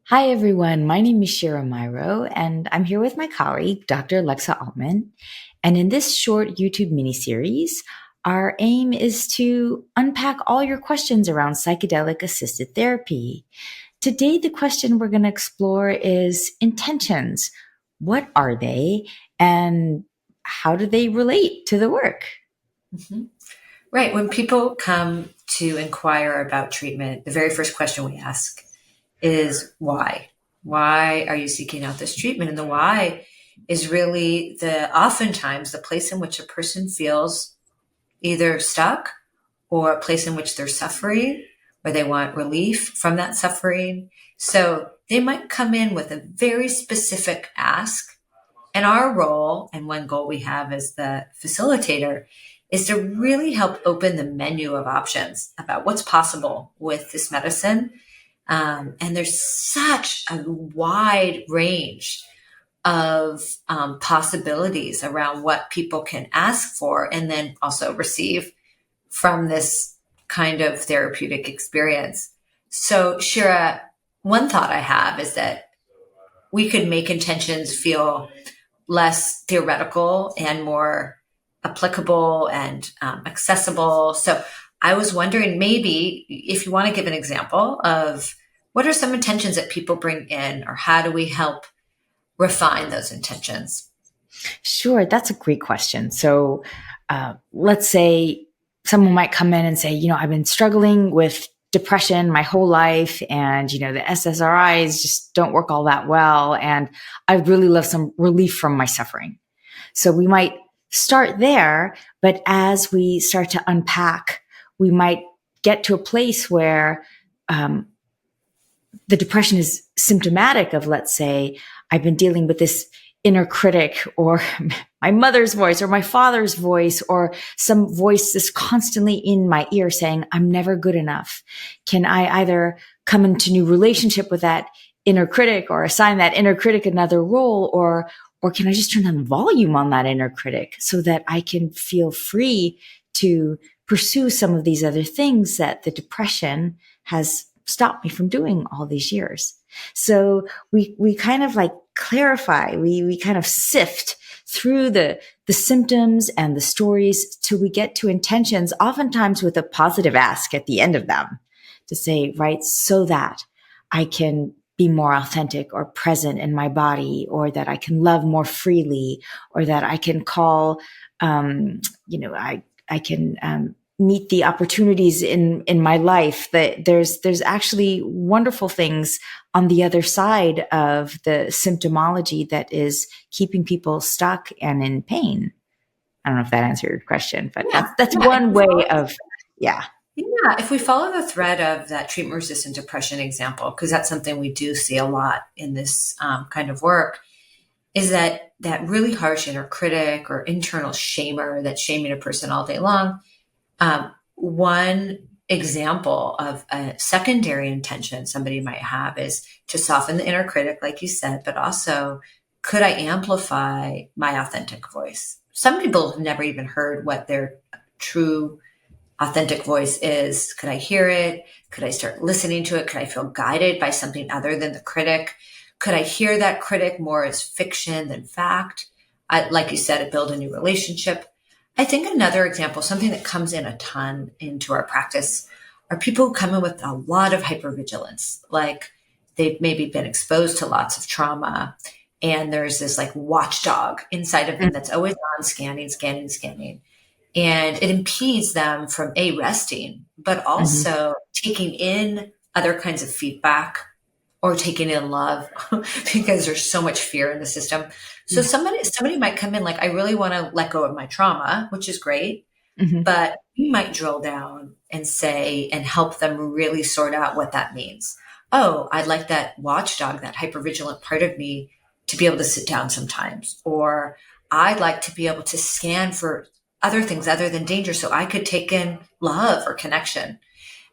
Hi, everyone. My name is Shira Myro, and I'm here with my colleague, Dr. Lexa Altman. And in this short YouTube miniseries, our aim is to unpack all your questions around psychedelic assisted therapy. Today, the question we're going to explore is intentions. What are they, and how do they relate to the work? Mm-hmm. Right. When people come to inquire about treatment, the very first question we ask is why? Why are you seeking out this treatment? And the why is really oftentimes the place in which a person feels either stuck or a place in which they're suffering or they want relief from that suffering. So they might come in with a very specific ask. And our role, and one goal we have as the facilitator, is to really help open the menu of options about what's possible with this medicine. And there's such a wide range of possibilities around what people can ask for and then also receive from this kind of therapeutic experience. So, Shira, one thought I have is that we could make intentions feel less theoretical and more applicable and accessible. So I was wondering maybe if you want to give an example of what are some intentions that people bring in, or how do we help refine those intentions? Sure, that's a great question. So let's say someone might come in and say, I've been struggling with depression my whole life, and, the SSRIs just don't work all that well. And I'd really love some relief from my suffering. So we might start there, but as we start to unpack, we might get to a place where the depression is symptomatic of, let's say, I've been dealing with this inner critic, or my mother's voice, or my father's voice, or some voice that's constantly in my ear saying, I'm never good enough. Can I either come into new relationship with that inner critic, or assign that inner critic another role, or can I just turn down the volume on that inner critic so that I can feel free to pursue some of these other things that the depression has stopped me from doing all these years? So we kind of like clarify, we kind of sift through the symptoms and the stories till we get to intentions, oftentimes with a positive ask at the end of them to say, right, so that I can be more authentic or present in my body, or that I can love more freely, or that I can call, I can meet the opportunities in my life. That there's actually wonderful things on the other side of the symptomology that is keeping people stuck and in pain. I don't know if that answered your question, but Yeah, that's yeah. one way of, yeah. Yeah, if we follow the thread of that treatment-resistant depression example, because that's something we do see a lot in this kind of work, is that really harsh inner critic or internal shamer that's shaming a person all day long. One example of a secondary intention somebody might have is to soften the inner critic, like you said, but also, could I amplify my authentic voice? Some people have never even heard what their true authentic voice is. Could I hear it? Could I start listening to it? Could I feel guided by something other than the critic? Could I hear that critic more as fiction than fact? Like you said, build a new relationship. I think another example, something that comes in a ton into our practice, are people who come in with a lot of hypervigilance. Like they've maybe been exposed to lots of trauma, and there's this like watchdog inside of them that's always on, scanning, scanning, scanning. And it impedes them from resting, but Mm-hmm. also taking in other kinds of feedback or taking in love because there's so much fear in the system. So Yeah. somebody might come in like, I really want to let go of my trauma, which is great, Mm-hmm. but we might drill down and say, and help them really sort out what that means. Oh, I'd like that watchdog, that hypervigilant part of me, to be able to sit down sometimes. Or I'd like to be able to scan for other things other than danger so I could take in love or connection.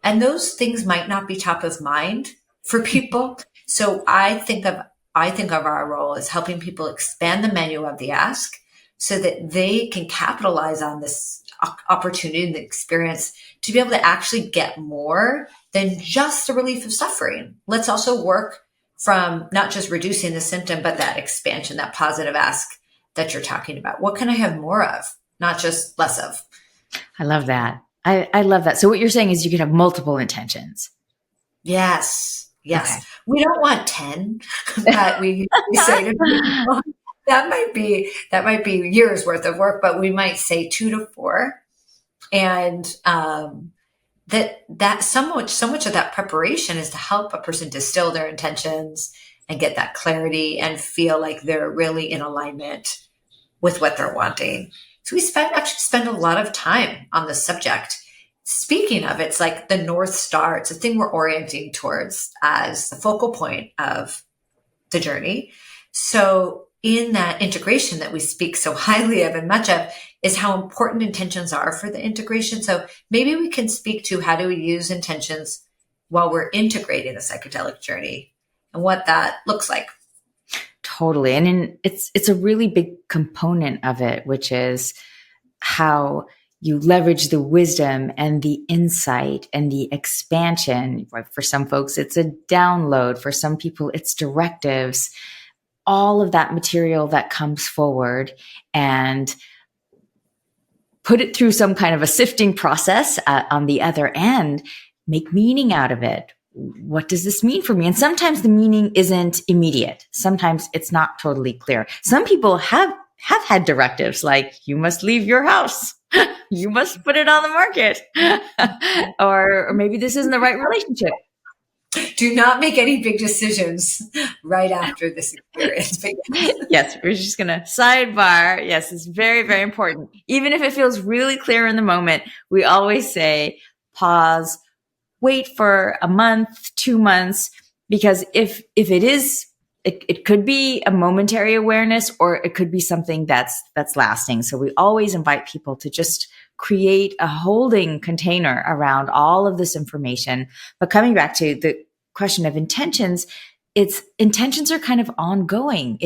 And those things might not be top of mind for people. So I think of our role as helping people expand the menu of the ask so that they can capitalize on this opportunity and the experience to be able to actually get more than just the relief of suffering. Let's also work from not just reducing the symptom, but that expansion, that positive ask that you're talking about. What can I have more of, not just less of? I love that. I love that. So what you're saying is you can have multiple intentions. Yes. Yes. Okay. We don't want 10, but we say to people, that might be years worth of work, but we might say 2 to 4. And, that so much of that preparation is to help a person distill their intentions and get that clarity and feel like they're really in alignment with what they're wanting. So we actually spend a lot of time on the subject. Speaking of, it's like the North Star. It's a thing we're orienting towards as the focal point of the journey. So in that integration that we speak so highly of and much of is how important intentions are for the integration. So maybe we can speak to how do we use intentions while we're integrating the psychedelic journey and what that looks like. Totally. And it's a really big component of it, which is how you leverage the wisdom and the insight and the expansion. For some folks, it's a download. For some people, it's directives. All of that material that comes forward and put it through some kind of a sifting process on the other end, make meaning out of it. What does this mean for me? And sometimes the meaning isn't immediate. Sometimes it's not totally clear. Some people have had directives like, you must leave your house. You must put it on the market. or maybe this isn't the right relationship. Do not make any big decisions right after this experience. Yes, we're just going to sidebar. Yes, it's very, very important. Even if it feels really clear in the moment, we always say pause, wait for a month, 2 months, because if it is, it could be a momentary awareness or it could be something that's lasting. So we always invite people to just create a holding container around all of this information. But coming back to the question of intentions, intentions are kind of ongoing.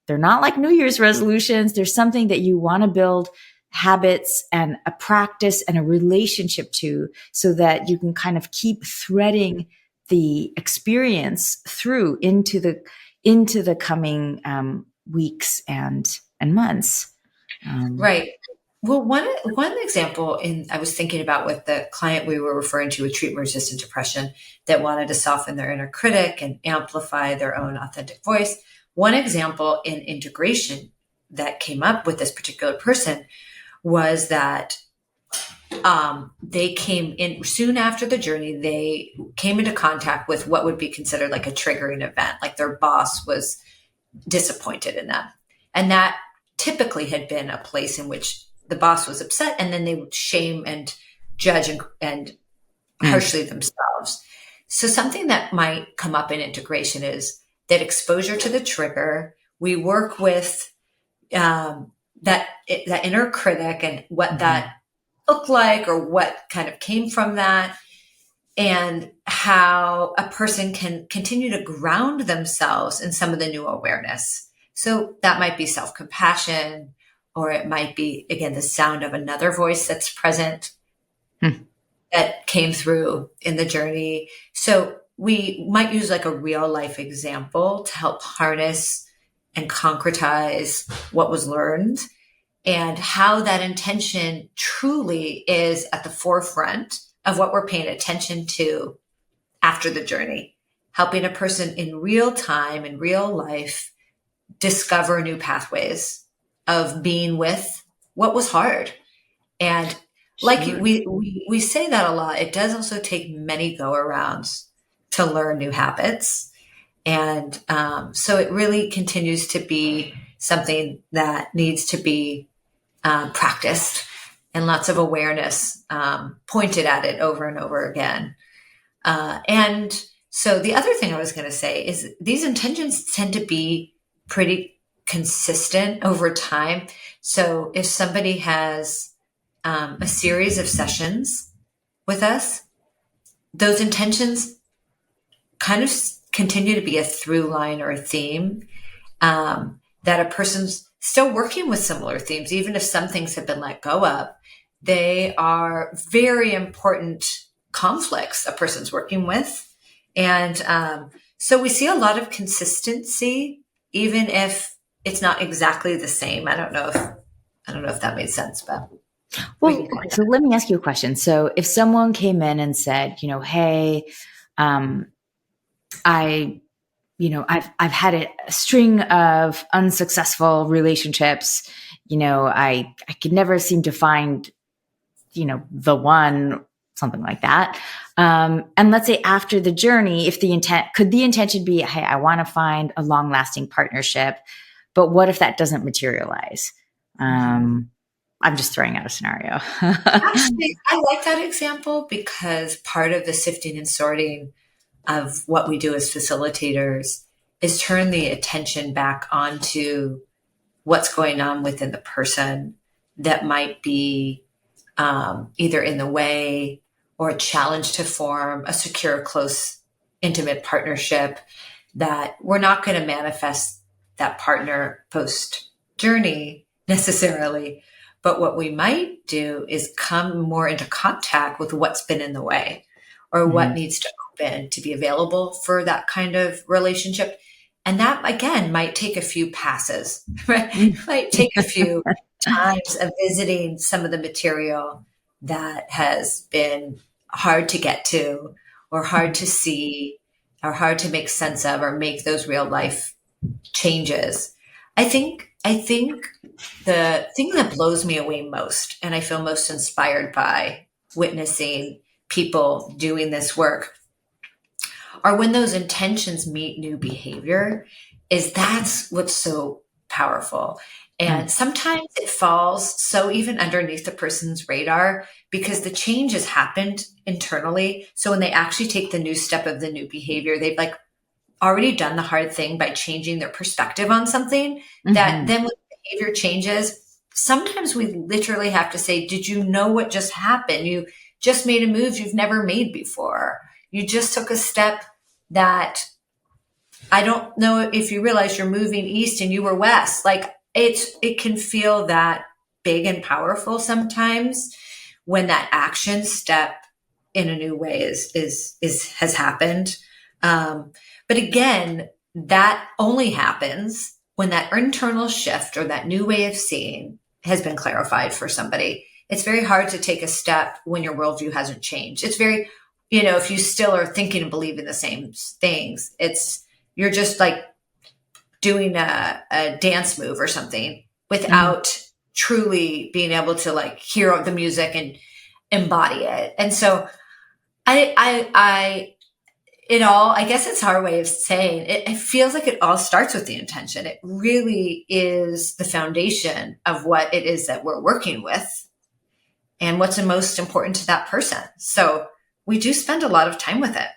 They're not like New Year's resolutions. There's something that you want to build habits and a practice and a relationship to so that you can kind of keep threading the experience through into the coming weeks and months. Right. Well, one example I was thinking about with the client we were referring to with treatment-resistant depression that wanted to soften their inner critic and amplify their own authentic voice. One example in integration that came up with this particular person was that they came in soon after the journey. They came into contact with what would be considered like a triggering event, like their boss was disappointed in them. And that typically had been a place in which the boss was upset and then they would shame and judge and harshly themselves. So something that might come up in integration is that exposure to the trigger. We work with that inner critic and what that looked like or what kind of came from that, and how a person can continue to ground themselves in some of the new awareness. So that might be self-compassion, or it might be, again, the sound of another voice that's present that came through in the journey. So we might use like a real life example to help harness and concretize what was learned and how that intention truly is at the forefront of what we're paying attention to after the journey, helping a person in real time, in real life, discover new pathways of being with what was hard. And like we say that a lot, it does also take many go-arounds to learn new habits. And so it really continues to be something that needs to be practiced and lots of awareness pointed at it over and over again. And so the other thing I was going to say is these intentions tend to be pretty consistent over time. So if somebody has a series of sessions with us, those intentions kind of continue to be a through line or a theme, that a person's still working with similar themes, even if some things have been let go of. They are very important conflicts a person's working with. And So we see a lot of consistency, even if it's not exactly the same. I don't know if that made sense, but Well, okay, so let me ask you a question. So if someone came in and said, hey, um, I've had a string of unsuccessful relationships. I could never seem to find, the one, something like that. And let's say after the journey, if the intention be, hey, I want to find a long lasting partnership, but what if that doesn't materialize? I'm just throwing out a scenario. Actually, I like that example because part of the sifting and sorting of what we do as facilitators is turn the attention back onto what's going on within the person that might be either in the way or a challenge to form a secure, close, intimate partnership, that we're not going to manifest that partner post journey necessarily. But what we might do is come more into contact with what's been in the way or what needs to open to be available for that kind of relationship. And that, again, might take a few passes, right? Might take a few times of visiting some of the material that has been hard to get to or hard to see or hard to make sense of or make those real life changes. I think the thing that blows me away most, and I feel most inspired by witnessing people doing this work, are when those intentions meet new behavior. That's what's so powerful. And sometimes it falls so even underneath the person's radar because the change has happened internally. So when they actually take the new step of the new behavior, they've like already done the hard thing by changing their perspective on something that then when behavior changes, sometimes we literally have to say, did you know what just happened? You just made a move you've never made before. You just took a step that I don't know if you realize you're moving east and you were west. Like it can feel that big and powerful sometimes when that action step in a new way has happened. But again, that only happens when that internal shift or that new way of seeing has been clarified for somebody. It's very hard to take a step when your worldview hasn't changed. It's very, if you still are thinking and believing the same things, you're just like doing a dance move or something without truly being able to like hear the music and embody it. And so I guess it's our way of saying it feels like it all starts with the intention. It really is the foundation of what it is that we're working with and what's the most important to that person. So we do spend a lot of time with it.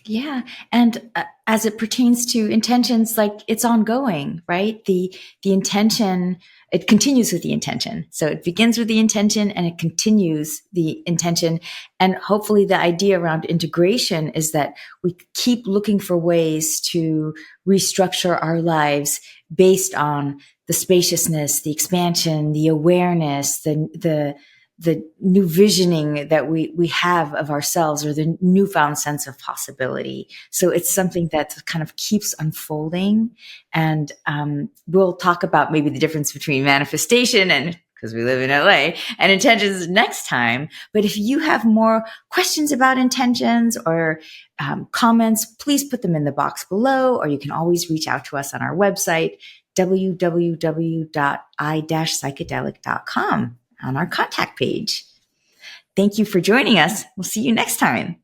Yeah. And as it pertains to intentions, like it's ongoing, right? The intention, it continues with the intention. So it begins with the intention and it continues the intention. And hopefully the idea around integration is that we keep looking for ways to restructure our lives based on the spaciousness, the expansion, the awareness, the new visioning that we have of ourselves or the newfound sense of possibility. So it's something that kind of keeps unfolding. And we'll talk about maybe the difference between manifestation and, because we live in LA, and intentions next time. But if you have more questions about intentions or comments, please put them in the box below, or you can always reach out to us on our website, www.i-psychedelic.com. on our contact page. Thank you for joining us. We'll see you next time.